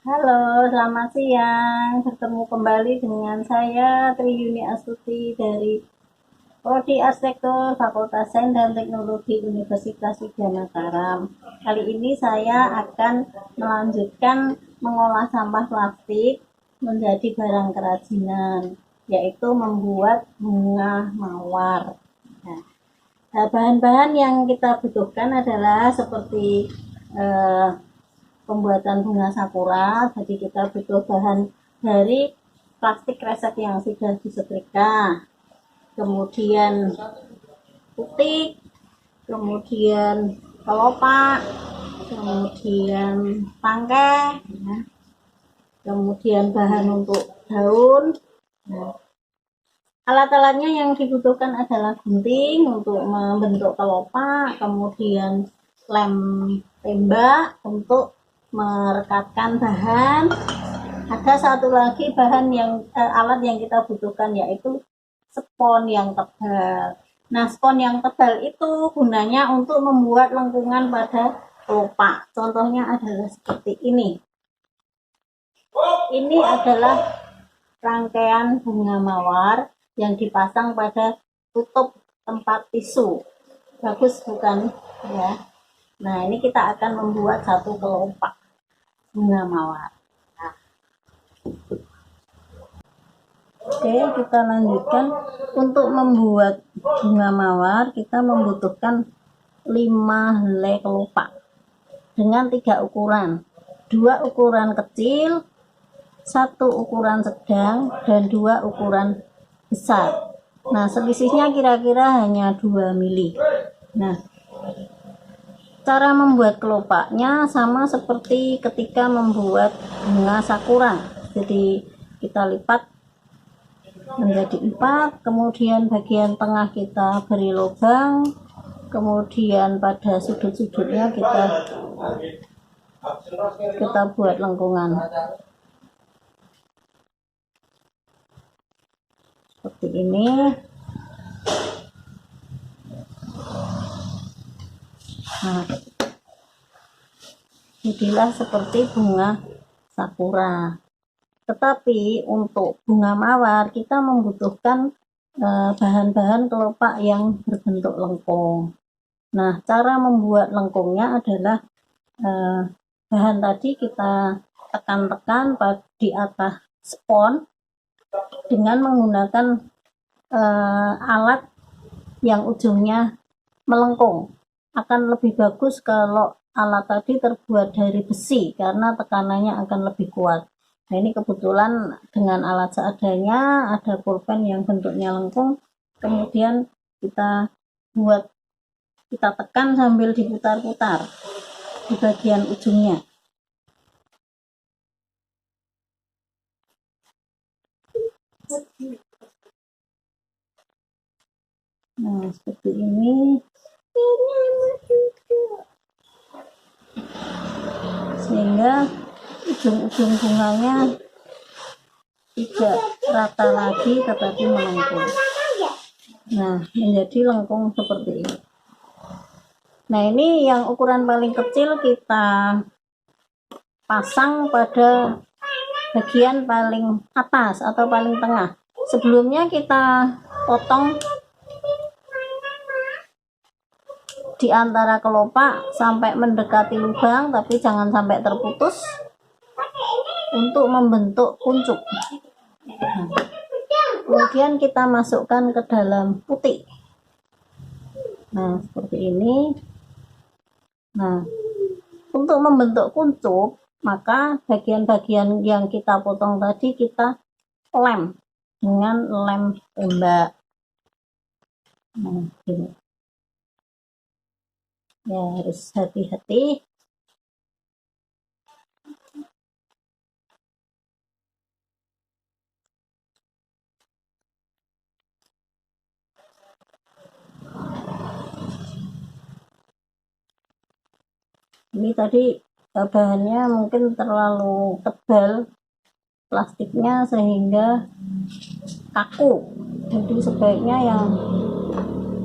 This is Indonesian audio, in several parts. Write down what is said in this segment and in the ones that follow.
Halo, selamat siang. Bertemu kembali dengan saya Triyuni Astuti dari Prodi Arsitektur Fakultas Sains dan Teknologi Universitas Widya Mataram. Kali ini saya akan melanjutkan mengolah sampah plastik menjadi barang kerajinan, yaitu membuat bunga mawar. Nah, bahan-bahan yang kita butuhkan adalah seperti eh, pembuatan bunga sakura. Jadi kita butuh bahan dari plastik kresek yang sudah disetrika, kemudian putih, kemudian kelopak, kemudian tangkai, ya. Kemudian bahan untuk daun. Nah, alat-alatnya yang dibutuhkan adalah gunting untuk membentuk kelopak, kemudian lem tembak untuk merekatkan bahan. Ada satu lagi bahan yang alat yang kita butuhkan, yaitu spons yang tebal. Nah, spons yang tebal itu gunanya untuk membuat lengkungan pada kelopak. Contohnya adalah seperti ini. Ini adalah rangkaian bunga mawar yang dipasang pada tutup tempat tisu. Bagus bukan ya? Nah, ini kita akan membuat satu kelopak bunga mawar. Nah, oke, kita lanjutkan. Untuk membuat bunga mawar, kita membutuhkan 5 helai kelopak dengan 3 ukuran. 2 ukuran kecil, 1 ukuran sedang, dan 2 ukuran besar. Nah, selisihnya kira-kira hanya 2 mili. Nah, cara membuat kelopaknya sama seperti ketika membuat bunga sakura. Jadi kita lipat menjadi 4, kemudian bagian tengah kita beri lubang, kemudian pada sudut-sudutnya kita buat lengkungan seperti ini. Nah, jadilah seperti bunga sakura. Tetapi untuk bunga mawar kita membutuhkan bahan-bahan kelopak yang berbentuk lengkung. Nah, cara membuat lengkungnya adalah bahan tadi kita tekan-tekan di atas spons dengan menggunakan alat yang ujungnya melengkung. Akan lebih bagus kalau alat tadi terbuat dari besi karena tekanannya akan lebih kuat. Nah, ini kebetulan dengan alat seadanya, ada pulpen yang bentuknya lengkung, kemudian kita tekan sambil diputar-putar di bagian ujungnya. Nah, seperti ini. Sehingga ujung-ujung bunganya tidak rata lagi tetapi melengkung. Nah, menjadi lengkung seperti ini. Nah, ini yang ukuran paling kecil kita pasang pada bagian paling atas atau paling tengah. Sebelumnya kita potong di antara kelopak sampai mendekati lubang, tapi jangan sampai terputus untuk membentuk kuncup. Nah, kemudian kita masukkan ke dalam putih. Nah, seperti ini. Nah, untuk membentuk kuncup, maka bagian-bagian yang kita potong tadi kita lem dengan lem tembak. Nah, ini. Ya, harus hati-hati. Ini tadi bahannya mungkin terlalu tebal plastiknya sehingga kaku, jadi sebaiknya yang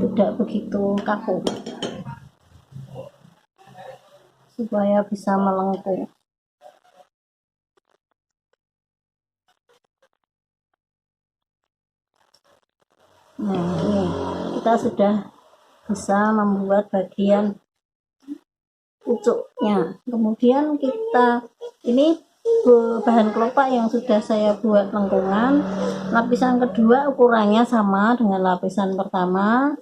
tidak begitu kaku supaya bisa melengkung. Nah, ini kita sudah bisa membuat bagian pucuknya. Kemudian kita ini bahan kelopak yang sudah saya buat lengkungan. Lapisan kedua ukurannya sama dengan lapisan pertama.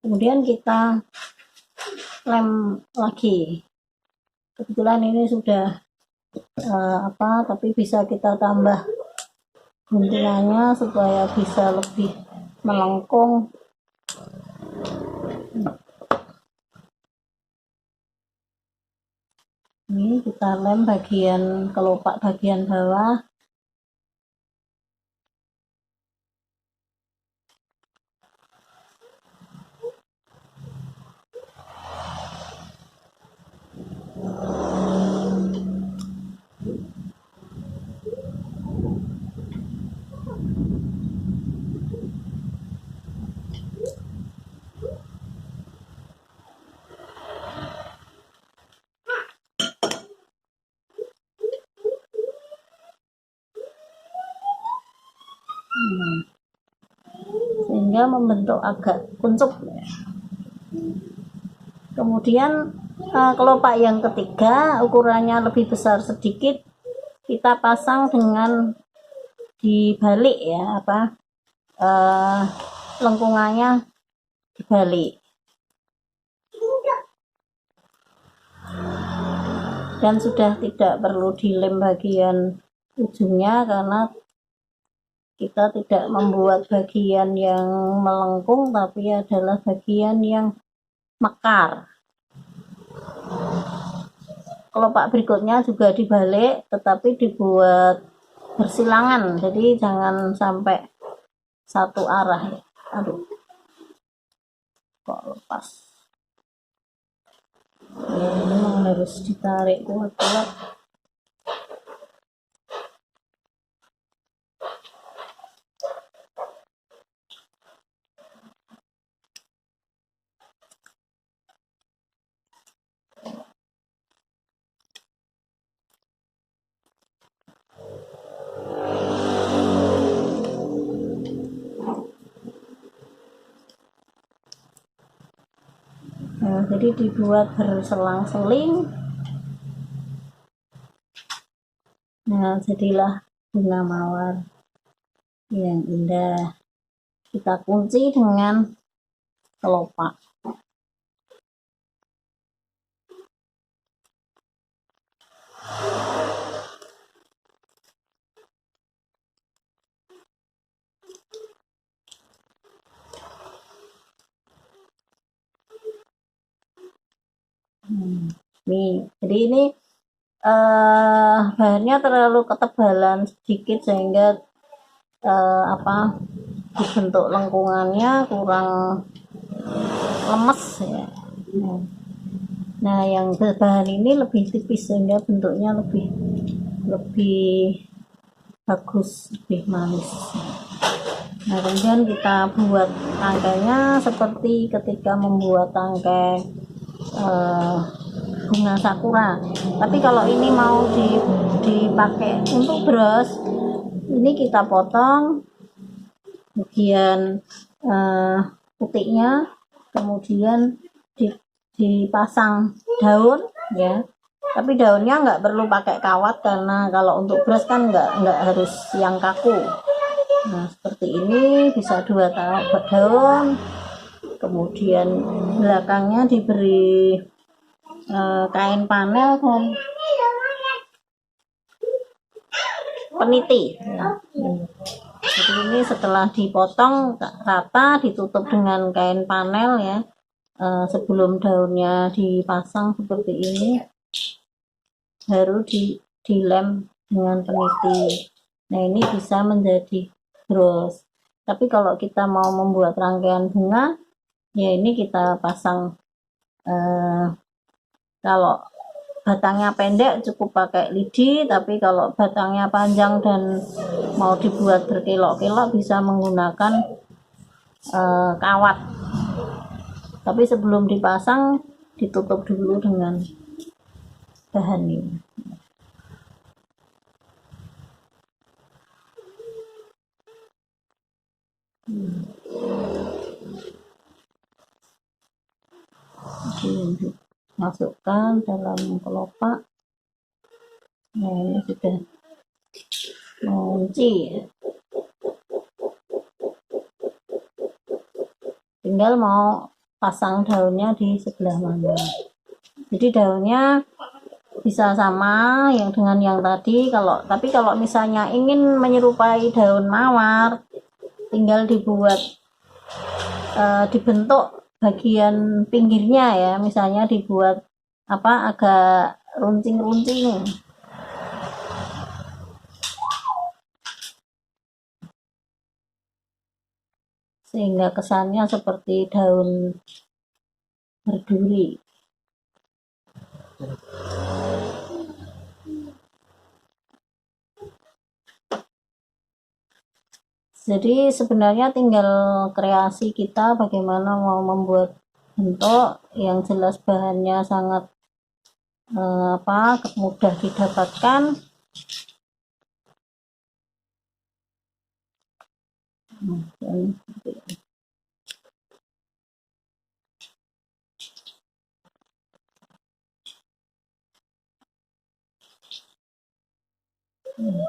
Kemudian kita lem lagi. Kebetulan ini sudah tapi bisa kita tambah guntingannya supaya bisa lebih melengkung. Ini kita lem bagian kelopak bagian bawah. Sehingga membentuk agak kuncup. Kemudian kelopak yang ketiga ukurannya lebih besar sedikit, kita pasang dengan dibalik ya, lengkungannya dibalik. Dan sudah tidak perlu dilem bagian ujungnya karena kita tidak membuat bagian yang melengkung, tapi adalah bagian yang mekar. Kelopak berikutnya juga dibalik, tetapi dibuat bersilangan, jadi jangan sampai satu arah. Aduh, kok lepas ya, memang harus ditarik kuat-kuat. Nah, jadi dibuat berselang-seling. Nah, jadilah bunga mawar yang indah. Kita kunci dengan kelopak. Nih, jadi ini bahannya terlalu ketebalan sedikit sehingga dibentuk lengkungannya kurang lemes ya. Nah, yang bahan ini lebih tipis sehingga bentuknya lebih bagus, lebih manis. Nah, kemudian kita buat tangkainya seperti ketika membuat tangkai bunga sakura. Tapi kalau ini mau dipakai untuk bros, ini kita potong bagian putiknya, kemudian dipasang daun ya. Tapi daunnya nggak perlu pakai kawat karena kalau untuk bros kan nggak harus yang kaku. Nah, seperti ini bisa 2 daun. Kemudian belakangnya diberi kain panel dan peniti ya. Jadi ini setelah dipotong rata ditutup dengan kain panel ya, sebelum daunnya dipasang seperti ini baru dilem dengan peniti. Nah, ini bisa menjadi bros. Tapi kalau kita mau membuat rangkaian bunga ya, ini kita pasang kalau batangnya pendek cukup pakai lidi, tapi kalau batangnya panjang dan mau dibuat berkelok-kelok bisa menggunakan kawat. Tapi sebelum dipasang ditutup dulu dengan bahan ini. Masukkan dalam kelopak. Nah, ini sudah mengunci, tinggal mau pasang daunnya di sebelah mana. Jadi daunnya bisa sama yang dengan yang tadi, tapi kalau misalnya ingin menyerupai daun mawar, tinggal dibentuk bagian pinggirnya ya, misalnya dibuat agak runcing-runcing, sehingga kesannya seperti daun berduri. Jadi sebenarnya tinggal kreasi kita bagaimana mau membuat bentuk. Yang jelas bahannya sangat mudah didapatkan.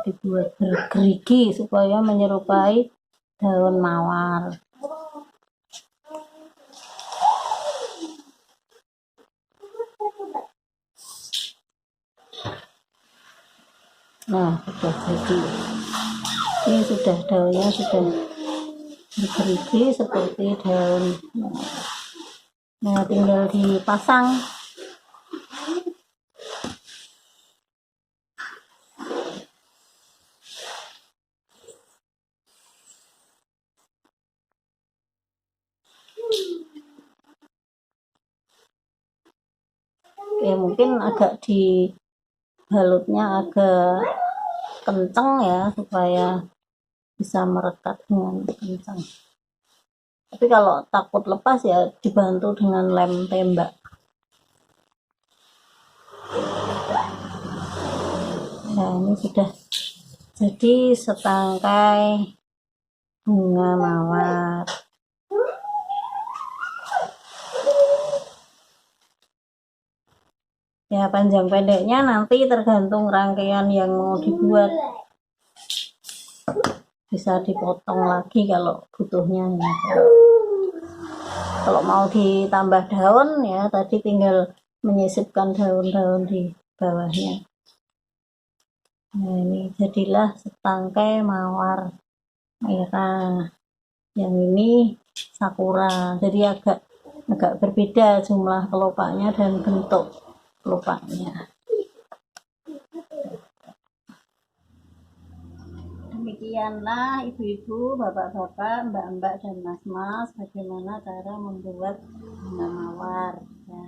Dibuat bergerigi supaya menyerupai daun mawar. Nah, sudah jadi. Ini sudah daunnya sudah bergerigi seperti daun. Nah, tinggal dipasang. Ya mungkin agak dibalutnya agak kencang ya, supaya bisa merekat dengan kencang. Tapi kalau takut lepas ya dibantu dengan lem tembak. Nah, ini sudah jadi setangkai bunga mawar. Ya, panjang pendeknya nanti tergantung rangkaian yang mau dibuat. Bisa dipotong lagi kalau butuhnya. Kalau mau ditambah daun ya tadi tinggal menyisipkan daun-daun di bawahnya. Nah, ini jadilah setangkai mawar merah. Yang ini sakura. Jadi agak berbeda jumlah kelopaknya dan bentuk kelopaknya. Demikianlah ibu-ibu, bapak-bapak, mbak-mbak, dan mas-mas bagaimana cara membuat bunga mawar ya.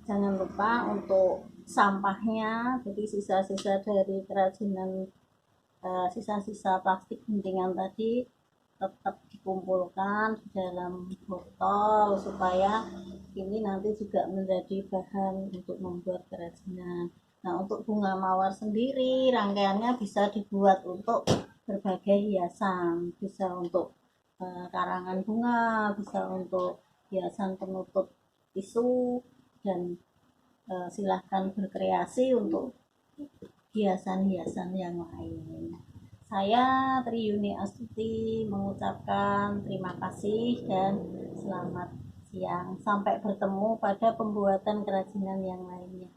Jangan lupa untuk sampahnya, jadi sisa-sisa dari kerajinan, sisa-sisa plastik guntingan tadi tetap dikumpulkan di dalam botol supaya ini nanti juga menjadi bahan untuk membuat kerajinan. Nah, untuk bunga mawar sendiri rangkaiannya bisa dibuat untuk berbagai hiasan, bisa untuk karangan bunga, bisa untuk hiasan penutup tisu, dan silahkan berkreasi untuk hiasan-hiasan yang lain. Saya Triyuni Astuti mengucapkan terima kasih dan selamat siang. Sampai bertemu pada pembuatan kerajinan yang lainnya.